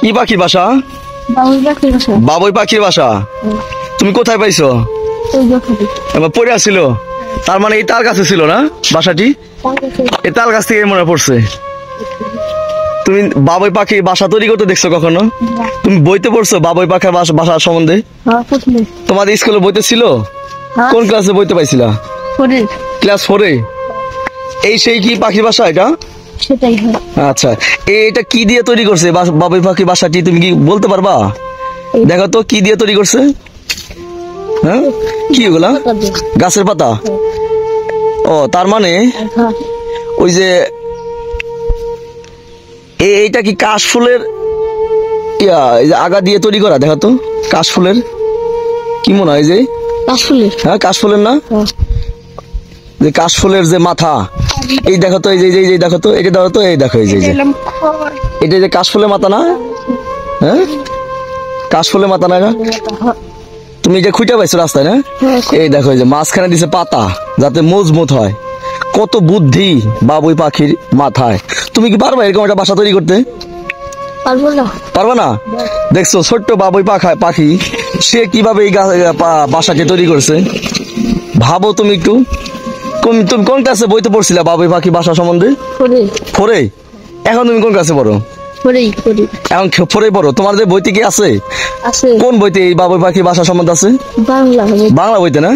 কি পাখির বাসা? বাবুই পাখির বাসা। তুমি কোথায় পাইছো? পড়ে আসছিল, তার মানে এই তার কাছে ছিল না বাসাটি? এই তাল গাছ থেকে মনে পড়ছে। তুমি বাবুই পাখি বাসা তৈরি করতে দেখছো কখনো? তুমি বইতে পড়ছো বাবুই পাখির বাসা সম্বন্ধে? তোমাদের স্কুলে বইতে ছিল? কোন ক্লাসে বইতে পাইছিলা? ক্লাস 4-এ। এই সেই কি পাখির বাসা এটা? আচ্ছা, এটা কি দিয়ে তৈরি করছে বাবুই পাখি বাসাটি, তুমি কি বলতে পারবা? দেখো তো কি দিয়ে তৈরি করছে। হ্যাঁ, কি এগুলা? গাছের পাতা। ও, তার মানে ওই যে এইটা কি কাশফুলের আগা দিয়ে তৈরি করা? দেখো তো কাশফুলের কি মনে হয়, যে হ্যাঁ কাশফুলের না, যে কাশফুলের যে মাথা, এই দেখো তো, এই যে দেখো তো, এটা দেখো তো, এই দেখো, এই যে এটা যে কাশফুলের মাথা না? হ্যাঁ, কাশফুলের মাথা না? তুমি যে খুঁজে পাইছো রাস্তায় না? এই দেখো, এই যে মাঝখানে দিছে পাতা যাতে মজবুত হয়। কত বুদ্ধি বাবুই পাখির মাথায়। তুমি কি পারবা এরকম একটা বাসা তৈরি করতে? পারবা না? দেখছো ছোট্ট বাবুই পাখি সে কিভাবে এই বাসাকে তৈরি করছে। ভাবো তুমি একটু। তুমি কোন ক্লাসে বইতে পড়ছিলা বাবুই পাখি বাসা সম্বন্ধে? 4-এ। এখন তুমি কোন ক্লাসে পড়ো? এখন 4-এ পড়ো। তোমাদের বইতে কি আছে? কোন বইতে এই বাবুই পাখি বাসা সম্বন্ধে আছে? বাংলা বইতে না?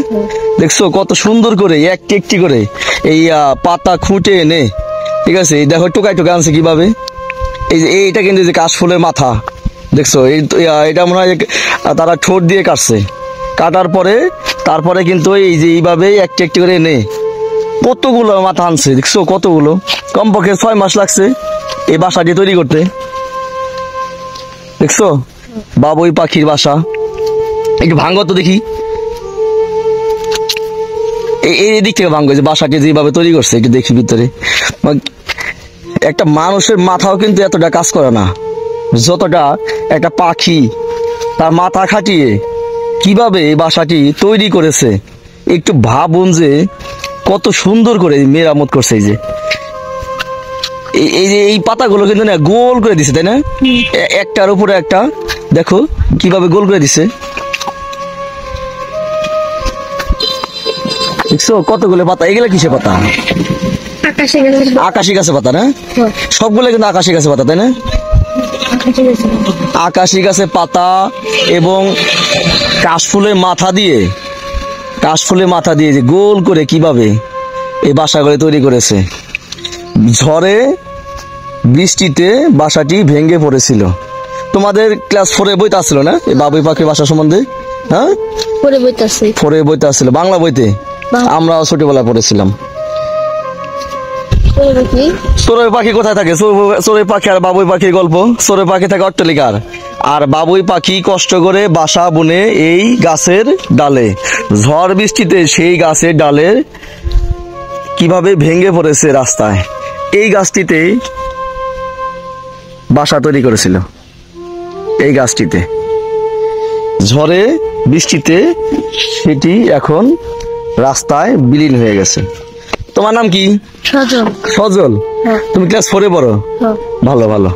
দেখছো কত সুন্দর করে একটি করে এই পাতা খুঁটে এনে, ঠিক আছে, এই দেখো টুকাই আনছে কিভাবে। এই যে এইটা কিন্তু যে কাশফুলের মাথা, দেখছো এটা মনে হয় তারা ঠোঁট দিয়ে কাটছে। কাটার পরে তারপরে কিন্তু এই যে এইভাবে একটি করে এনে কতগুলো মাথা আনছে। দেখছো কতগুলো, কমপক্ষে 6 মাস লাগছে এই বাসাটি তৈরি করতে। দেখছো বাবুই পাখির বাসা। একটু ভাঙ্গ তো দেখি, এই দিক থেকে ভাঙ্গ, যে বাসাটি যেভাবে তৈরি করছে একটু দেখি ভিতরে। একটা মানুষের মাথাও কিন্তু এতটা কাজ করে না যতটা একটা পাখি তার মাথা খাটিয়ে কিভাবে এই বাসাটি তৈরি করেছে। একটু ভাবুন যে কত সুন্দর করে মেরামত করছে। এই যে এই পাতাগুলো কিন্তু না গোল করে দিছে, তাই না? একটার উপরে একটা, দেখো কিভাবে গোল করে দিছে। দেখছো কতগুলো পাতা। এগুলা কিসের পাতা? আকাশি গাছের পাতা না? সবগুলো কিন্তু আকাশি গাছের পাতা, তাই না? আকাশি গাছের পাতা এবং কাশফুলের মাথা দিয়ে যে গোল করে কিভাবে এই বাসাগুলো তৈরি করেছে। ঝড়ে বৃষ্টিতে বাসাটি ভেঙে পড়েছিল। তোমাদের ক্লাস 4-এ বইতে আসছিল না এই বাবুই পাখির বাসা সম্বন্ধে? হ্যাঁ, 4-এ বইতে আসছিল, বাংলা বইতে। আমরাও ছোটবেলায় পড়েছিলাম। চড়ুই পাখি কোথায় থাকে? চড়ুই পাখি আর বাবুই পাখির গল্প। চড়ুই পাখি থাকে অট্টালিকার, আর বাবুই পাখি কষ্ট করে বাসা বুনে এই গাছের ডালে। ঝড় বৃষ্টিতে সেই গাছের ডালে কিভাবে ভেঙে পড়েছে রাস্তায়। এই গাছটিতে বাসা তৈরি করেছিল। এই গাছটিতে ঝড়ে বৃষ্টিতে সেটি এখন রাস্তায় বিলীন হয়ে গেছে। তোমার নাম কি? সজল। তুমি ক্লাস 4-এ পড়ো? ভালো।